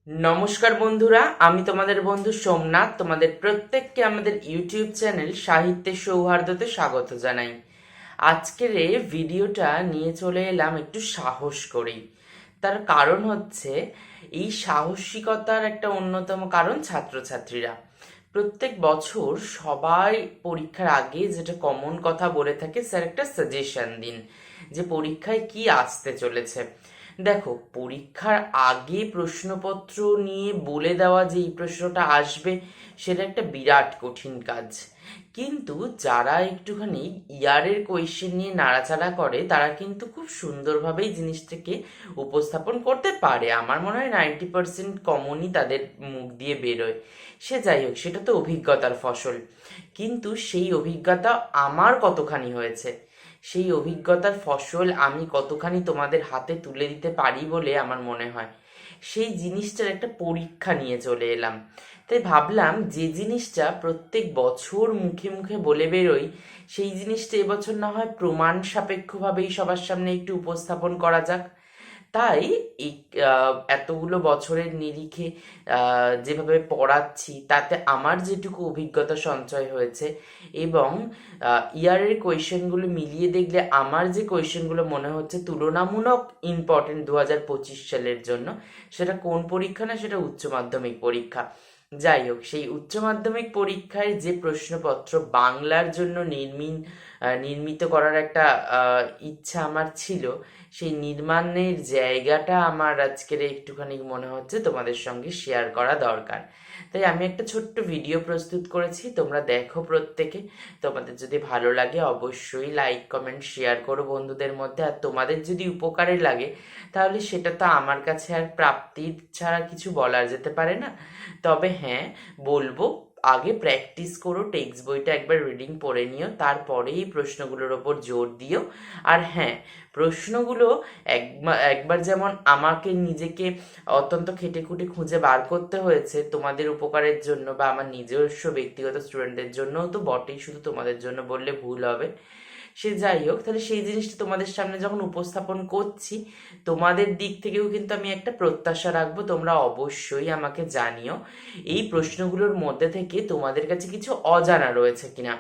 নমস্কার বন্ধুরা, আমি তোমাদের বন্ধু সোমনাথ। তোমাদের প্রত্যেককে আমাদের ইউটিউব চ্যানেল সাহিত্যের সৌহার্দ্যতে স্বাগত জানাই। আজকের এই ভিডিওটা নিয়ে চলে এলাম একটু সাহস করেই। তার কারণ হচ্ছে, এই সাহসিকতার একটা অন্যতম কারণ ছাত্রছাত্রীরা। প্রত্যেক বছর সবাই পরীক্ষার আগে যেটা কমন কথা বলে থাকে, স্যার একটা সাজেশন দিন যে পরীক্ষায় কি আসতে চলেছে। দেখো, পরীক্ষার আগে প্রশ্নপত্র নিয়ে বলে দেওয়া যে এই প্রশ্নটা আসবে, সেটা একটা বিরাট কঠিন কাজ। কিন্তু যারা একটুখানি ইয়ারের কোয়েশ্চেন নিয়ে নাড়াচাড়া করে, তারা কিন্তু খুব সুন্দরভাবেই জিনিসটাকে উপস্থাপন করতে পারে। আমার মনে হয় 90% কমনই তাদের মুখ দিয়ে বেরোয়। সে যাই হোক, সেটা তো অভিজ্ঞতার ফসল। কিন্তু সেই অভিজ্ঞতা আমার কতখানি হয়েছে, সেই অভিজ্ঞতার ফসল আমি কতখানি তোমাদের হাতে তুলে দিতে পারি বলে আমার মনে হয়, সেই জিনিসটার একটা পরীক্ষা নিয়ে চলে এলাম। তাই ভাবলাম যে জিনিসটা প্রত্যেক বছর মুখে মুখে বলে বেরোই, সেই জিনিসটা এবছর না হয় প্রমাণ সাপেক্ষভাবেই সবার সামনে একটু উপস্থাপন করা যাক। তাই এই এতগুলো বছরের নিরিখে যেভাবে পড়াচ্ছি, তাতে আমার যেটুকু অভিজ্ঞতা সঞ্চয় হয়েছে, এবং ইয়ারের কোয়েশ্চেনগুলো মিলিয়ে দেখলে আমার যে কোয়েশ্চেনগুলো মনে হচ্ছে তুলনামূলক ইম্পর্টেন্ট 2025 সালের জন্য, সেটা কোন পরীক্ষা না, সেটা উচ্চ মাধ্যমিক পরীক্ষা। যাই হোক, সেই উচ্চ মাধ্যমিক পরীক্ষায় যে প্রশ্নপত্র বাংলার জন্য নির্মিত করার একটা ইচ্ছা আমার ছিল, সেই নির্মাণের জায়গাটা আমার আজকের একটুখানি মনে হচ্ছে তোমাদের সঙ্গে শেয়ার করা দরকার। তাই আমি একটা ছোট্ট ভিডিও প্রস্তুত করেছি, তোমরা দেখো প্রত্যেকে। তোমাদের যদি ভালো লাগে অবশ্যই লাইক কমেন্ট শেয়ার করো বন্ধুদের মধ্যে। আর তোমাদের যদি উপকারে লাগে, তাহলে সেটা তো আমার কাছে আর প্রাপ্তির ছাড়া কিছু বলার যেতে পারে না। তবে হ্যাঁ, বলবো, আগে প্র্যাকটিস করো, টেক্সট বইটা একবার রিডিং পড়ে নিও, তারপরেই প্রশ্নগুলোর ওপর জোর দিও। আর হ্যাঁ, প্রশ্নগুলো একবার যেমন আমাকে নিজেকে অত্যন্ত খেটে খুঁটে খুঁজে বার করতে হয়েছে তোমাদের উপকারের জন্য, বা আমার নিজস্ব ব্যক্তিগত স্টুডেন্টদের জন্যও তো বটেই, শুধু তোমাদের জন্য বললে ভুল হবে। সে যাই হোক, তাহলে সেই জিনিসটা তোমাদের সামনে যখন উপস্থাপন করছি, তোমাদের দিক থেকেও কিন্তু আমি একটা প্রত্যাশা রাখবো, তোমরা অবশ্যই আমাকে জানিও এই প্রশ্নগুলোর মধ্যে থেকে তোমাদের কাছে কিছু অজানা রয়েছে কিনা।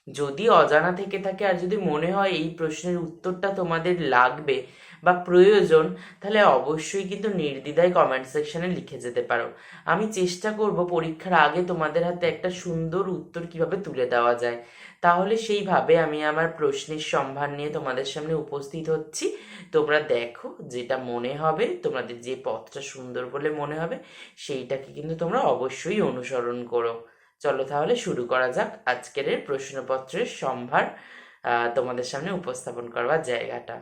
যদি অজানা থেকে থাকে, আর যদি মনে হয় এই প্রশ্নের উত্তরটা তোমাদের লাগবে বা প্রয়োজন, তাহলে অবশ্যই কিন্তু নির্দ্বিধায় কমেন্ট সেকশনে লিখে যেতে পারো। আমি চেষ্টা করব পরীক্ষার আগে তোমাদের হাতে একটা সুন্দর উত্তর কিভাবে তুলে দেওয়া যায়। তাহলে সেইভাবে আমি আমার প্রশ্নের সম্ভার নিয়ে তোমাদের সামনে উপস্থিত হচ্ছি। তোমরা দেখো, যেটা মনে হবে, তোমাদের যে পথটা সুন্দর বলে মনে হবে, সেইটাকে কিন্তু তোমরা অবশ্যই অনুসরণ করো। চলো তাহলে শুরু করা যাক আজকের এই প্রশ্নপত্রের সম্ভার তোমাদের সামনে উপস্থাপন করবার জায়গাটা।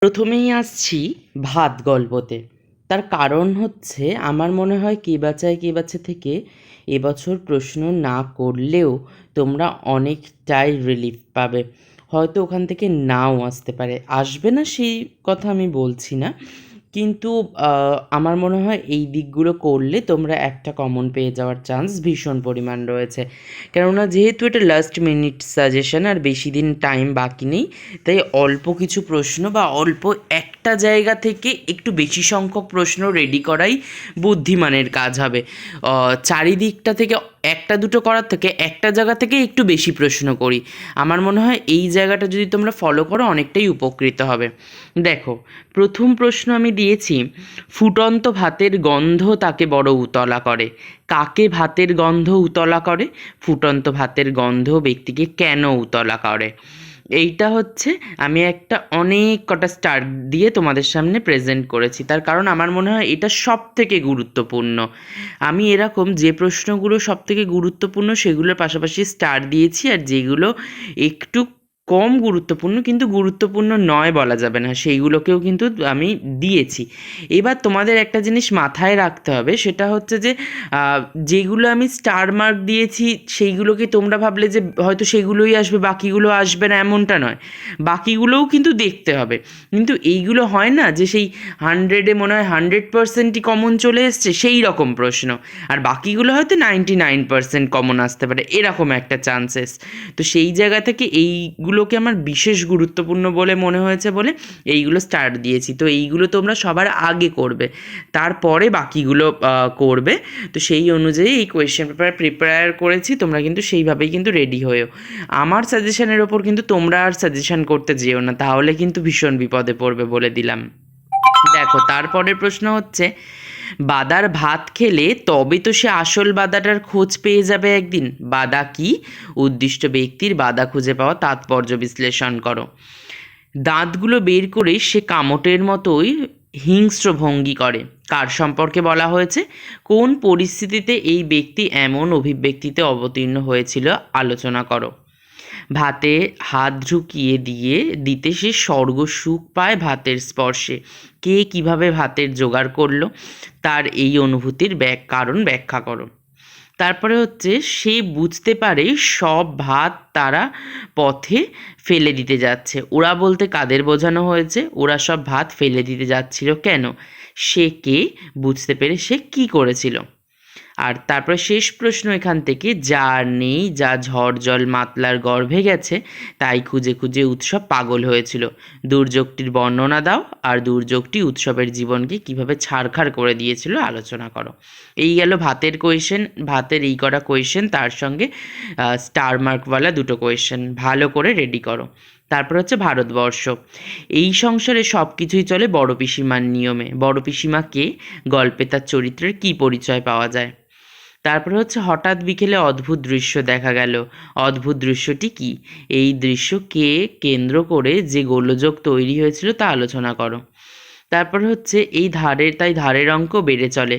প্রথমেই আসছি ভাত গল্পতে। তার কারণ হচ্ছে, আমার মনে হয় কে বাঁচায় কে বাঁচে থেকে এবছর প্রশ্ন না করলেও তোমরা অনেকটাই রিলিফ পাবে। হয়তো ওখান থেকে নাও আসতে পারে, আসবে না সেই কথা আমি বলছি না, কিন্তু আমার মনে হয় এই দিকগুলো করলে তোমরা একটা কমন পেয়ে যাওয়ার চান্স ভীষণ পরিমাণ রয়েছে। কেননা যেহেতু এটা লাস্ট মিনিট সাজেশন, আর বেশি দিন টাইম বাকি নেই, তাই অল্প কিছু প্রশ্ন বা অল্প একটা জায়গা থেকে একটু বেশি সংখ্যক প্রশ্ন রেডি করাই বুদ্ধিমানের কাজ হবে। চারিদিকটা থেকে একটা দুটো করার থেকে একটা জায়গা থেকে একটু বেশি প্রশ্ন করি। আমার মনে হয় এই জায়গাটা যদি তোমরা ফলো করো, অনেকটাই উপকৃত হবে। দেখো, প্রথম প্রশ্ন আমি দিয়েছি, ফুটন্ত ভাতের গন্ধ তাকে বড় উতলা করে। কাকে ভাতের গন্ধ উতলা করে? ফুটন্ত ভাতের গন্ধ ব্যক্তিকে কেন উতলা করে? এইটা হচ্ছে, আমি একটা অনেক কটা স্টার দিয়ে তোমাদের সামনে প্রেজেন্ট করেছি। তার কারণ আমার মনে হয় এটা সব থেকে গুরুত্বপূর্ণ। আমি এরকম যে প্রশ্নগুলো সব থেকে গুরুত্বপূর্ণ সেগুলোর পাশাপাশি স্টার দিয়েছি, আর যেগুলো একটু কম গুরুত্বপূর্ণ কিন্তু গুরুত্বপূর্ণ নয় বলা যাবে না, সেইগুলোকেও কিন্তু আমি দিয়েছি। এবার তোমাদের একটা জিনিস মাথায় রাখতে হবে, সেটা হচ্ছে যে যেগুলো আমি স্টার মার্ক দিয়েছি সেইগুলোকে তোমরা ভাবলে যে হয়তো সেগুলোই আসবে, বাকিগুলো আসবে না, এমনটা নয়। বাকিগুলোও কিন্তু দেখতে হবে। কিন্তু এইগুলো হয় না যে সেই 100-এ মনে হয় 100%ই কমন চলে এসছে, সেই রকম প্রশ্ন, আর বাকিগুলো হয়তো 99% কমন আসতে পারে, এরকম একটা চান্সেস। তো সেই জায়গা থেকে এইগুলো এইগুলোকে আমার বিশেষ গুরুত্বপূর্ণ বলে মনে হয়েছে বলে এইগুলো স্টার্ট দিয়েছি। তো এইগুলো তোমরা সবার আগে করবে, তারপরে বাকিগুলো করবে। তো সেই অনুযায়ী এই কোয়েশ্চেন পেপার প্রিপেয়ার করেছি, তোমরা কিন্তু সেইভাবেই কিন্তু রেডি হয়েও। আমার সাজেশনের ওপর কিন্তু তোমরা আর সাজেশন করতে যেও না, তাহলে কিন্তু ভীষণ বিপদে পড়বে বলে দিলাম। দেখো, তারপরের প্রশ্ন হচ্ছে, বাদার ভাত খেলে তবে তো সে আসল বাদাটার খোঁজ পেয়ে যাবে একদিন। বাদা কি? উদ্দিষ্ট ব্যক্তির বাদা খুঁজে পাওয়া তাৎপর্য বিশ্লেষণ করো। দাঁতগুলো বের করে সে কামটের মতোই হিংস্র ভঙ্গি করে। কার সম্পর্কে বলা হয়েছে? কোন পরিস্থিতিতে এই ব্যক্তি এমন অভিব্যক্তিতে অবতীর্ণ হয়েছিল আলোচনা করো। ভাতে হাত ঢুকিয়ে দিতে সে স্বর্গ সুখ পায় ভাতের স্পর্শে। কে কিভাবে ভাতের জোগাড় করলো, তার এই অনুভূতির কারণ ব্যাখ্যা করো। তারপরে হচ্ছে, সে বুঝতে পারে সব ভাত তারা পথে ফেলে দিতে যাচ্ছে। ওরা বলতে কাদের বোঝানো হয়েছে? ওরা সব ভাত ফেলে দিতে যাচ্ছিল কেন? সে কে? বুঝতে পেরে সে কি করেছিল? আর তারপরে শেষ প্রশ্ন এখান থেকে, যার নেই, যা ঝড় জল মাতলার গর্ভে গেছে, তাই খুঁজে খুঁজে উৎসব পাগল হয়েছিল। দুর্যোগটির বর্ণনা দাও, আর দুর্যোগটি উৎসবের জীবনকে কিভাবে ছাড়খাড় করে দিয়েছিল আলোচনা করো। এই গেল ভাতের কোয়েশ্চেন, ভাতের এই করা কোয়েশ্চেন, তার সঙ্গে স্টার মার্কওয়ালা দুটো কোয়েশ্চেন। ভালো করে রেডি করো। তারপর হচ্ছে ভারতবর্ষ। এই সংসারে সব কিছুই চলে বড় পিসিমার নিয়মে। বড় পিসিমা কে? গল্পে তার চরিত্রের কী পরিচয় পাওয়া যায়? তারপরে হচ্ছে, হঠাৎ বিকেলে অদ্ভুত দৃশ্য দেখা গেল। অদ্ভুত দৃশ্যটি কি? এই দৃশ্যকে কেন্দ্র করে যে গোলযোগ তৈরি হয়েছিল তা আলোচনা করো। তারপর হচ্ছে, এই ধারের অঙ্ক বেড়ে চলে।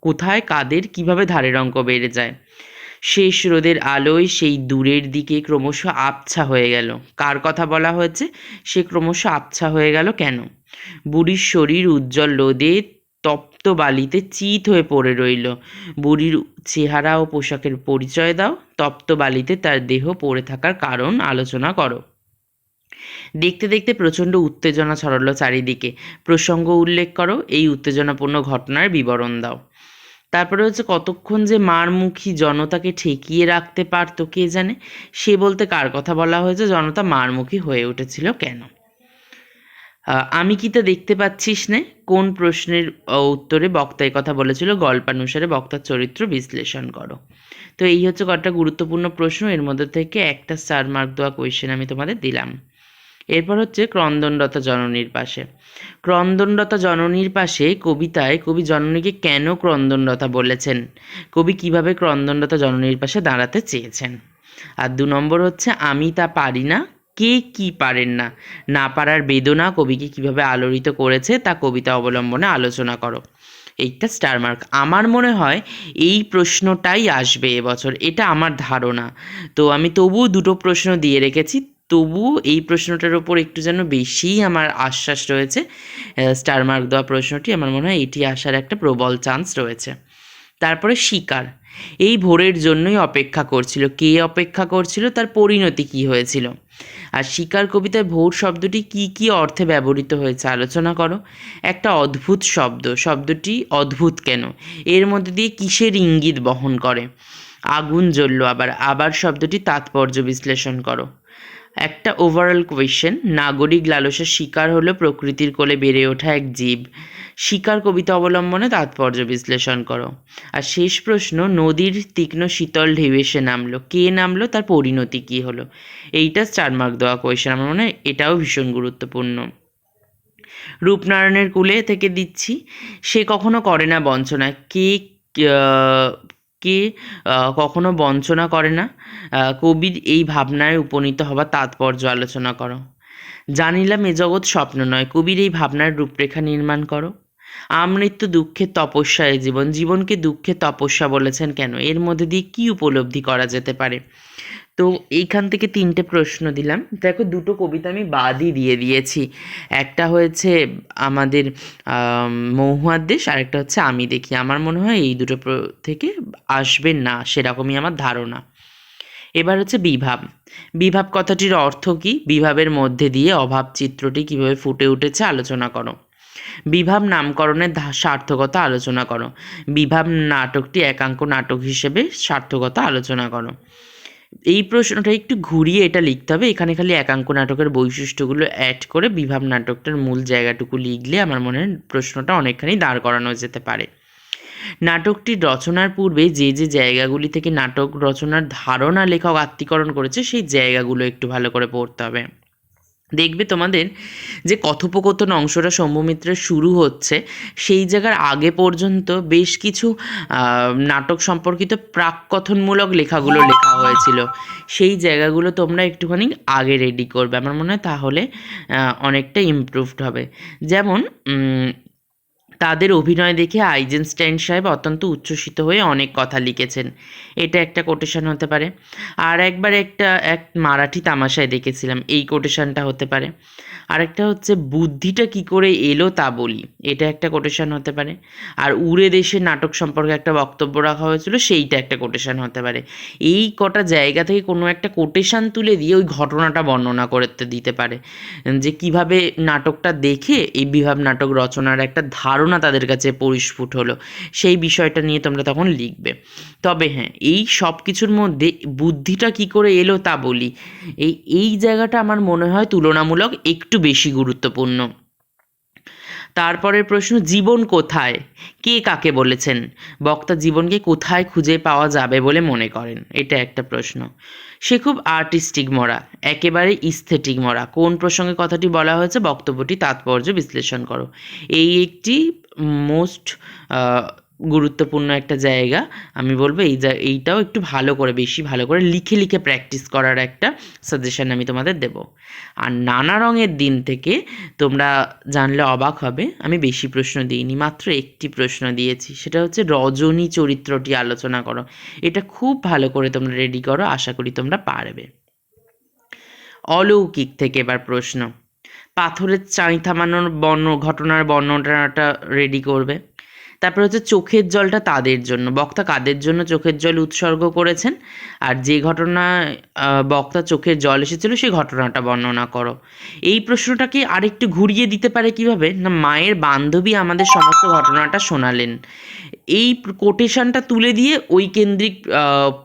কোথায় কাদের কিভাবে ধারের অঙ্ক বেড়ে যায়? শেষ রোদের আলোয় সেই দূরের দিকে ক্রমশ আবছা হয়ে গেল। কার কথা বলা হয়েছে? সে ক্রমশ আবছা হয়ে গেল কেন? বুড়ির শরীর উজ্জ্বল রোদে তপ্ত বালিতে চিত হয়ে পড়ে রইল। বুড়ির চেহারা ও পোশাকের পরিচয় দাও। তপ্ত বালিতে তার দেহ পড়ে থাকার কারণ আলোচনা করো। দেখতে দেখতে প্রচণ্ড উত্তেজনা ছড়ালো চারিদিকে। প্রসঙ্গ উল্লেখ করো। এই উত্তেজনাপূর্ণ ঘটনার বিবরণ দাও। তারপরে হচ্ছে, কতক্ষণ যে মারমুখী জনতাকে ঠেকিয়ে রাখতে পারতো কে জানে। সে বলতে কার কথা বলা হয়েছে? জনতা মারমুখী হয়ে উঠেছিল কেন? আমি কি তা দেখতে পাচ্ছিস নে? কোন প্রশ্নের উত্তরে বক্তা এই কথা বলেছিল? গল্পানুসারে বক্তার চরিত্র বিশ্লেষণ করো। তো এই হচ্ছে কয়েকটা গুরুত্বপূর্ণ প্রশ্ন, এর মধ্যে থেকে একটা স্টার মার্ক দেওয়া কোয়েশ্চেন আমি তোমাদের দিলাম। এরপর হচ্ছে, ক্রন্দনরতা জননীর পাশে। ক্রন্দনরতা জননীর পাশে কবিতায় কবি জননীকে কেন ক্রন্দনরতা বলেছেন? কবি কিভাবে ক্রন্দনরতা জননীর পাশে দাঁড়াতে চেয়েছেন? আর 2 নম্বর হচ্ছে, আমি তা পারি না, কে কি পারেন না? না পারার বেদনা কবিকে কিভাবে আলোড়িত করেছে তা কবিতা অবলম্বনে আলোচনা করো। এইটা স্টার মার্ক। আমার মনে হয় এই প্রশ্নটাই আসবে এবছর, এটা আমার ধারণা। তো আমি তবুও 2টো প্রশ্ন দিয়ে রেখেছি, তবুও এই প্রশ্নটার ওপর একটু যেন বেশিই আমার আশ্বাস রয়েছে। স্টার মার্ক দেওয়া প্রশ্নটি আমার মনে হয় এটি আসার একটা প্রবল চান্স রয়েছে। তারপরে শিকার। এই ভোরের জন্যই অপেক্ষা করছিল। কে অপেক্ষা করছিল? তার পরিণতি কি হয়েছিল? আর শিকার কবিতায় ভোর শব্দটি কি কি অর্থে ব্যবহৃত হয়েছে আলোচনা করো। একটা অদ্ভুত শব্দ, শব্দটি অদ্ভুত কেন? এর মধ্যে দিয়ে কিসের ইঙ্গিত বহন করে? আগুন জ্বলল আবার শব্দটি তাৎপর্য বিশ্লেষণ করো। একটা ওভারঅল কোয়েশ্চেন, নাগরিক লালসার শিকার হলো প্রকৃতির কোলে বেড়ে ওঠা এক জীব। শিকার কবিতা অবলম্বনে তাৎপর্য বিশ্লেষণ করো। আর শেষ প্রশ্ন, নদীর তীক্ষ্ণ শীতল ঢেউ এসে নামলো। কে নামলো? তার পরিণতি কী হলো? এইটা স্টার মার্ক দেওয়া কোয়েশ্চেন, আমার মনে হয় এটাও ভীষণ গুরুত্বপূর্ণ। রূপনারায়ণের কুলে থেকে দিচ্ছি, সে কখনো করে না বঞ্চনা। কে কে কখনো বঞ্চনা করে না? কবির এই ভাবনায় উপনীত হবার তাৎপর্য আলোচনা করো। জানিলাম এ জগৎ স্বপ্ন নয়, কবির এই ভাবনার রূপরেখা নির্মাণ করো। আমৃত্যু দুঃখের তপস্যা এ জীবন, জীবনকে দুঃখের তপস্যা বলেছেন কেন? এর মধ্যে দিয়ে কী উপলব্ধি করা যেতে পারে? তো এইখান থেকে 3টে প্রশ্ন দিলাম। দেখো, 2টো কবিতা আমি বাদই দিয়ে দিয়েছি। একটা হয়েছে আমাদের মহুয়ার দেশ, আরেকটা হচ্ছে আমি দেখি। আমার মনে হয় এই দুটো থেকে আসবে না, সেরকমই আমার ধারণা। এবার হচ্ছে বিভাব। বিভাব কথাটির অর্থ কী? বিভাবের মধ্যে দিয়ে অভাব চিত্রটি কীভাবে ফুটে উঠেছে আলোচনা করো। বিভাব নামকরণের সার্থকতা আলোচনা করো। বিভাব নাটকটি একাঙ্ক নাটক হিসেবে সার্থকতা আলোচনা করো। এই প্রশ্নটা একটু ঘুরিয়ে এটা লিখতে হবে। এখানে খালি একাঙ্ক নাটকের বৈশিষ্ট্যগুলো অ্যাড করে বিভাব নাটকটার মূল জায়গাটুকু লিখলে আমার মনে হয় প্রশ্নটা অনেকখানি দাঁড় করানো যেতে পারে। নাটকটি রচনার পূর্বে যে যে জায়গাগুলি থেকে নাটক রচনার ধারণা লেখক আত্মীকরণ করেছে সেই জায়গাগুলো একটু ভালো করে পড়তে হবে। দেখবে তোমাদের যে কথোপকথন অংশটা সৌম্যমিত্রের শুরু হচ্ছে সেই জায়গার আগে পর্যন্ত বেশ কিছু নাটক সম্পর্কিত প্রাককথনমূলক লেখাগুলো লেখা হয়েছিল। সেই জায়গাগুলো তোমরা একটুখানি আগে রেডি করবে, আমার মনে হয় তাহলে অনেকটা ইমপ্রুভড হবে। যেমন তাদের অভিনয় দেখে আইজেনস্টাইন সাহেব অত্যন্ত উচ্ছ্বসিত হয়ে অনেক কথা লিখেছেন, এটা একটা কোটেশন হতে পারে। আর একবার এক মারাঠি তামাশায় দেখেছিলাম, এই কোটেশনটা হতে পারে। আরেকটা হচ্ছে বুদ্ধিটা কি করে এলো তা বলি, এটা একটা কোটেশন হতে পারে। আর উড়ে দেশের নাটক সম্পর্কে একটা বক্তব্য রাখা হয়েছিল, সেইটা একটা কোটেশন হতে পারে। এই কটা জায়গা থেকে কোনো একটা কোটেশন তুলে দিয়ে ওই ঘটনাটা বর্ণনা করতে দিতে পারে, যে কিভাবে নাটকটা দেখে এই বিভাব নাটক রচনার একটা ধারণা তাদের কাছে পরিস্ফুট হলো, সেই বিষয়টা নিয়ে তোমরা তখন লিখবে। তবে হ্যাঁ, এই সব কিছুর মধ্যে বুদ্ধিটা কি করে এলো তা বলি, এই জায়গাটা আমার মনে হয় তুলনামূলক একটু বেশি গুরুত্বপূর্ণ। তারপরের প্রশ্ন, জীবন কোথায়, কে কাকে বলেছেন, বক্তা জীবনকে কোথায় খুঁজে পাওয়া যাবে বলে মনে করেন, এটা একটা প্রশ্ন। সে খুব আর্টিস্টিক মরা, একেবারে ইস্থেটিক মরা, কোন প্রসঙ্গে কথাটি বলা হয়েছে, বক্তব্যটি তাৎপর্য বিশ্লেষণ করো। এই একটি মোস্ট গুরুত্বপূর্ণ একটা জায়গা। আমি বলবো এইটাও একটু ভালো করে, বেশি ভালো করে লিখে লিখে প্র্যাকটিস করার একটা সাজেশন আমি তোমাদের দেব। আর নানা রঙের দিন থেকে তোমরা জানলে অবাক হবে, আমি বেশি প্রশ্ন দিইনি, মাত্র একটি প্রশ্ন দিয়েছি, সেটা হচ্ছে রজনী চরিত্রটি আলোচনা করো। এটা খুব ভালো করে তোমরা রেডি করো, আশা করি তোমরা পারবে। অলৌকিক থেকে এবার প্রশ্ন, পাথরের চাই থামানোর ঘটনার বর্ণনাটা রেডি করবে। তারপর হচ্ছে চোখের জলটা তাদের জন্য, বক্তা কাদের জন্য চোখের জল উৎসর্গ করেছেন, আর যে ঘটনায় বক্তা চোখের জল এসেছিল সেই ঘটনাটা বর্ণনা করো। এই প্রশ্নটাকে আরেকটু ঘুরিয়ে দিতে পারে কিভাবে না, মায়ের বান্ধবী আমাদের সমস্ত ঘটনাটা শোনালেন, এই কোটেশনটা তুলে দিয়ে ওই কেন্দ্রিক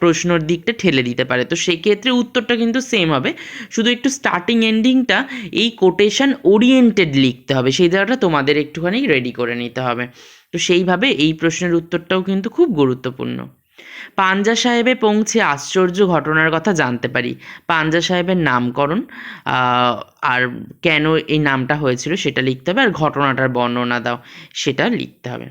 প্রশ্নর দিকটা ঠেলে দিতে পারে। তো সেক্ষেত্রে উত্তরটা কিন্তু সেম হবে, শুধু একটু স্টার্টিং এন্ডিংটা এই কোটেশন ওরিয়েন্টেড লিখতে হবে, সেই জায়গাটা তোমাদের একটুখানি রেডি করে নিতে হবে। তো সেইভাবে এই প্রশ্নের উত্তরটাও কিন্তু খুব গুরুত্বপূর্ণ। পাঞ্জা সাহেবে পৌঁছে আশ্চর্য ঘটনার কথা জানতে পারি, পাঞ্জা সাহেবের নামকরণ আর কেন এই নামটা হয়েছিল সেটা লিখতে হবে, আর ঘটনাটার বর্ণনা দাও সেটা লিখতে হবে।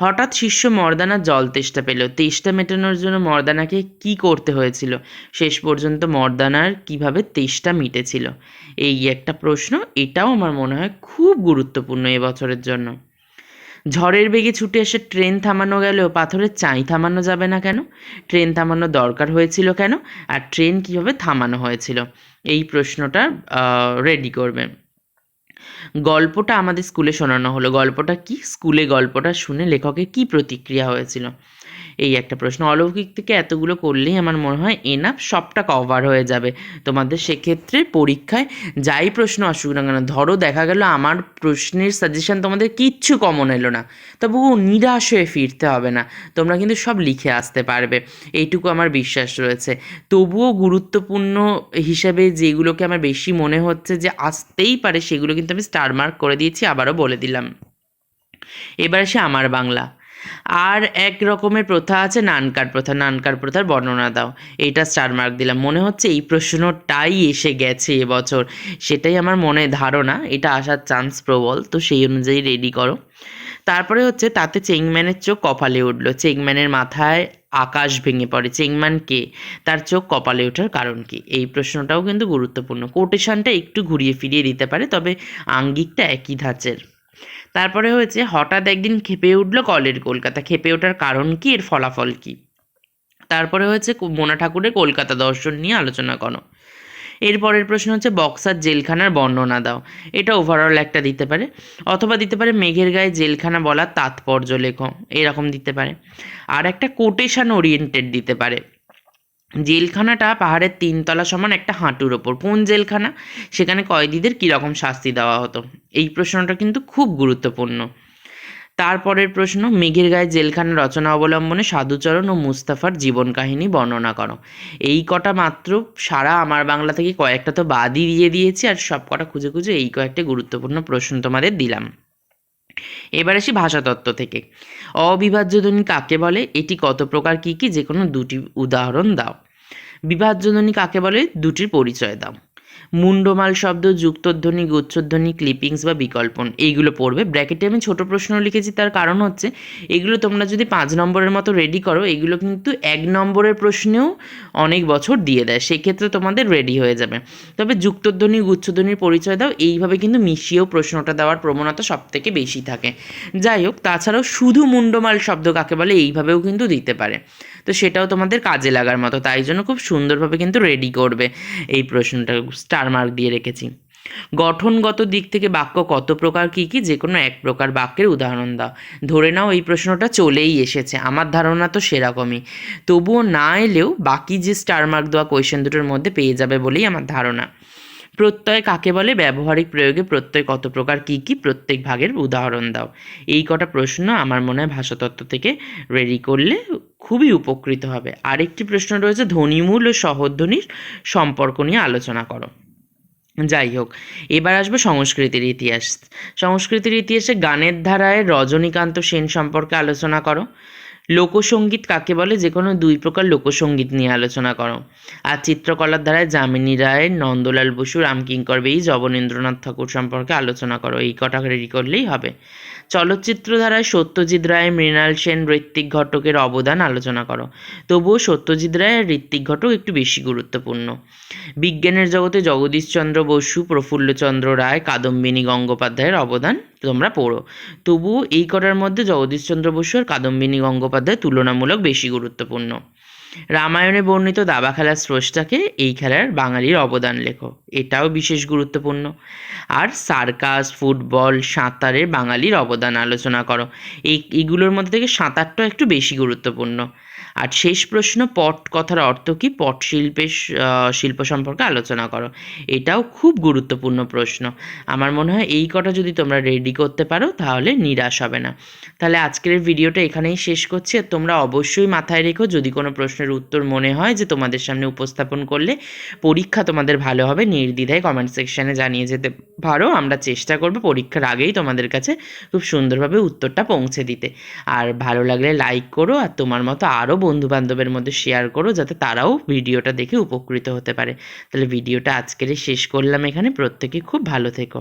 হঠাৎ শিষ্য মর্দানার জল তেষ্টা পেল, তেষ্টা মেটানোর জন্য মর্দানাকে কি করতে হয়েছিল, শেষ পর্যন্ত মর্দানার কিভাবে তেষ্টা মিটেছিল, এই একটা প্রশ্ন, এটাও আমার মনে হয় খুব গুরুত্বপূর্ণ এবছরের জন্য। ঝড়ের বেগে ছুটে এসে ট্রেন থামানো গেলেও পাথরের চাই থামানো যাবে না কেন, ট্রেন থামানো দরকার হয়েছিল কেন, আর ট্রেন কীভাবে থামানো হয়েছিল, এই প্রশ্নটা রেডি করবে। গল্পটা আমাদের স্কুলে শোনানো হলো, গল্পটা কি, স্কুলে গল্পটা শুনে লেখকের কী প্রতিক্রিয়া হয়েছিল, এই একটা প্রশ্ন। অলৌকিক থেকে এতগুলো করলেই আমার মনে হয় এনাফ, সবটা কভার হয়ে যাবে তোমাদের। সেক্ষেত্রে পরীক্ষায় যাই প্রশ্ন আসুক না কেন, ধরো দেখা গেল আমার প্রশ্নের সাজেশন তোমাদের কিচ্ছু কমন এলো না, তবুও নিরাশ হয়ে ফিরতে হবে না, তোমরা কিন্তু সব লিখে আসতে পারবে, এইটুকু আমার বিশ্বাস রয়েছে। তবুও গুরুত্বপূর্ণ হিসাবে যেগুলোকে আমার বেশি মনে হচ্ছে যে আসতেই পারে, সেগুলো কিন্তু আমি স্টার মার্ক করে দিয়েছি, আবারও বলে দিলাম। এবার আসে আমার বাংলা। আর এক রকমের প্রথা আছে নানকার প্রথা, নানকার প্রথার বর্ণনা দাও, এইটা স্টার মার্ক দিলাম। মনে হচ্ছে এই প্রশ্নটাই এসে গেছে এবছর, সেটাই আমার মনে ধারণা, এটা আসার চান্স প্রবল, তো সেই অনুযায়ী রেডি করো। তারপরে হচ্ছে তাতে চেংম্যানের চোখ কপালে উঠলো, চেংম্যানের মাথায় আকাশ ভেঙে পড়ে, চেংম্যান কে, তার চোখ কপালে ওঠার কারণ কি, এই প্রশ্নটাও কিন্তু গুরুত্বপূর্ণ। কোটেশনটা একটু ঘুরিয়ে ফিরিয়ে দিতে পারে, তবে আঙ্গিকটা একই ধাঁচের। তারপরে হয়েছে হঠাৎ একদিন খেপে উঠল কলের কলকাতা, খেপে ওঠার কারণ কি, এর ফলাফল কি। তারপরে হয়েছে মোনা ঠাকুরের কলকাতা দর্শন নিয়ে আলোচনা করো। এরপরের প্রশ্ন হচ্ছে বক্সার জেলখানার বর্ণনা দাও, এটা ওভারঅল একটা দিতে পারে, অথবা দিতে পারে মেঘের গায়ে জেলখানা বলার তাৎপর্য লেখো, এরকম দিতে পারে। আর একটা কোটেশন ওরিয়েন্টেড দিতে পারে, জেলখানাটা পাহাড়ের 3 তলা সমান একটা হাঁটুর ওপর, কোন জেলখানা, সেখানে কয়েদিদের কীরকম শাস্তি দেওয়া হতো, এই প্রশ্নটা কিন্তু খুব গুরুত্বপূর্ণ। তারপরের প্রশ্ন, মেঘের গায়ে জেলখানা রচনা অবলম্বনে সাধুচরণ ও মুস্তাফার জীবন কাহিনী বর্ণনা করো। এই কটা মাত্র, সারা আমার বাংলা থেকে কয়েকটা তো বাদই দিয়ে দিয়েছি, আর সব কটা খুঁজে খুঁজে এই কয়েকটা গুরুত্বপূর্ণ প্রশ্ন তোমাদের দিলাম। এবার আসি ভাষাতত্ত্ব থেকে। অবিভাজ্য ধ্বনি কাকে বলে? এটি কত প্রকার, কী কী? যে কোনো দুটি উদাহরণ দাও। বিভাজ্য ধ্বনি কাকে বলে? দুটির পরিচয় দাও। মুন্ডমাল শব্দ, যুক্তধ্বনি, গুচ্ছধ্বনি, ক্লিপিংস বা বিকল্পন, এইগুলো পড়বে। ব্র্যাকেটে আমি ছোট প্রশ্ন লিখেছি, তার কারণ হচ্ছে এগুলো তোমরা যদি 5 নম্বরের মতো রেডি করো, এগুলো কিন্তু 1 নম্বরের প্রশ্নেও অনেক বছর দিয়ে দেয়, সেক্ষেত্রে তোমাদের রেডি হয়ে যাবে। তবে যুক্তধ্বনি, গুচ্ছধ্বনির পরিচয় দাও, এইভাবে কিন্তু মিশিয়েও প্রশ্নটা দেওয়ার প্রবণতা সবথেকে বেশি থাকে। যাই হোক, তাছাড়াও শুধু মুন্ডমাল শব্দ কাকে বলে, এইভাবেও কিন্তু দিতে পারে, তো সেটাও তোমাদের কাজে লাগার মতো, তাই জন্য খুব সুন্দরভাবে কিন্তু রেডি করবে এই প্রশ্নটা, স্টার মার্ক দিয়ে রেখেছি। গঠনগত দিক থেকে বাক্য কত প্রকার, কী কী? যে কোনো এক প্রকার বাক্যের উদাহরণ দাও। ধরে নাও এই প্রশ্নটা চলেই এসেছে, আমার ধারণা তো সেরকমই, তবুও না এলেও বাকি যে স্টার মার্ক দেওয়া কোয়েশ্চেন দুটোর মধ্যে পেয়ে যাবে বলেই আমার ধারণা। প্রত্যয় কাকে বলে? ব্যবহারিক প্রয়োগে প্রত্যয় কত প্রকার, কী কী? প্রত্যেক ভাগের উদাহরণ দাও। এই কটা প্রশ্ন আমার মনে হয় ভাষাতত্ত্ব থেকে রেডি করলে খুবই উপকৃত হবে। আরেকটি প্রশ্ন রয়েছে, ধ্বনিমূল ও সহধ্বনির সম্পর্ক নিয়ে আলোচনা করো। যাই হোক, এবার আসবে সংস্কৃতির ইতিহাস। সংস্কৃতির ইতিহাসে গানের ধারায় রজনীকান্ত সেন সম্পর্কে আলোচনা করো। লোকসঙ্গীত কাকে বলে? যে কোনো 2 প্রকার লোকসঙ্গীত নিয়ে আলোচনা করো। আর চিত্রকলার ধারায় যামিনী রায়, নন্দলাল বসু, রামকিঙ্কর বেইজ, অবনীন্দ্রনাথ ঠাকুর সম্পর্কে আলোচনা করো। এই কটা রেডি করলেই হবে। চলচ্চিত্র ধারায় সত্যজিৎ রায়, মৃণাল সেন, ঋত্বিক ঘটকের অবদান আলোচনা করো। তবুও সত্যজিৎ রায় আর ঋত্বিক ঘটক একটু বেশি গুরুত্বপূর্ণ। বিজ্ঞানের জগতে জগদীশচন্দ্র বসু, প্রফুল্লচন্দ্র রায়, কাদম্বিনী গঙ্গোপাধ্যায়ের অবদান তোমরা পড়ো। তবুও এই কটার মধ্যে জগদীশচন্দ্র বসু আর কাদম্বিনী গঙ্গোপাধ্যায় তুলনামূলক বেশি গুরুত্বপূর্ণ। রামায়ণে বর্ণিত দাবা খেলার স্রষ্টাকে? এই খেলার বাঙালির অবদান লেখো, এটাও বিশেষ গুরুত্বপূর্ণ। আর সার্কাস, ফুটবল, সাঁতারে বাঙালির অবদান আলোচনা করো। এইগুলোর মধ্যে থেকে সাঁতারটা একটু বেশি গুরুত্বপূর্ণ। আর শেষ প্রশ্ন, পট কথার অর্থ কী? পট শিল্প সম্পর্কে আলোচনা করো। এটাও খুব গুরুত্বপূর্ণ প্রশ্ন। আমার মনে হয় এই কটা যদি তোমরা রেডি করতে পারো তাহলে নিরাশ হবে না। তাহলে আজকের ভিডিওটা এখানেই শেষ করছি। আর তোমরা অবশ্যই মাথায় রেখো, যদি কোনো প্রশ্নের উত্তর মনে হয় যে তোমাদের সামনে উপস্থাপন করলে পরীক্ষা তোমাদের ভালো হবে, নির্দ্বিধায় কমেন্ট সেকশানে জানিয়ে যেতে পারো। আমরা চেষ্টা করব পরীক্ষার আগেই তোমাদের কাছে খুব সুন্দরভাবে উত্তরটা পৌঁছে দিতে। আর ভালো লাগলে লাইক করো, আর তোমার মতো আরও বন্ধুবান্ধবের মধ্যে শেয়ার করো, যাতে তারাও ভিডিওটা দেখে উপকৃত হতে পারে। তাহলে ভিডিওটা আজকেরই শেষ করলাম এখানে। প্রত্যেকে খুব ভালো থেকো।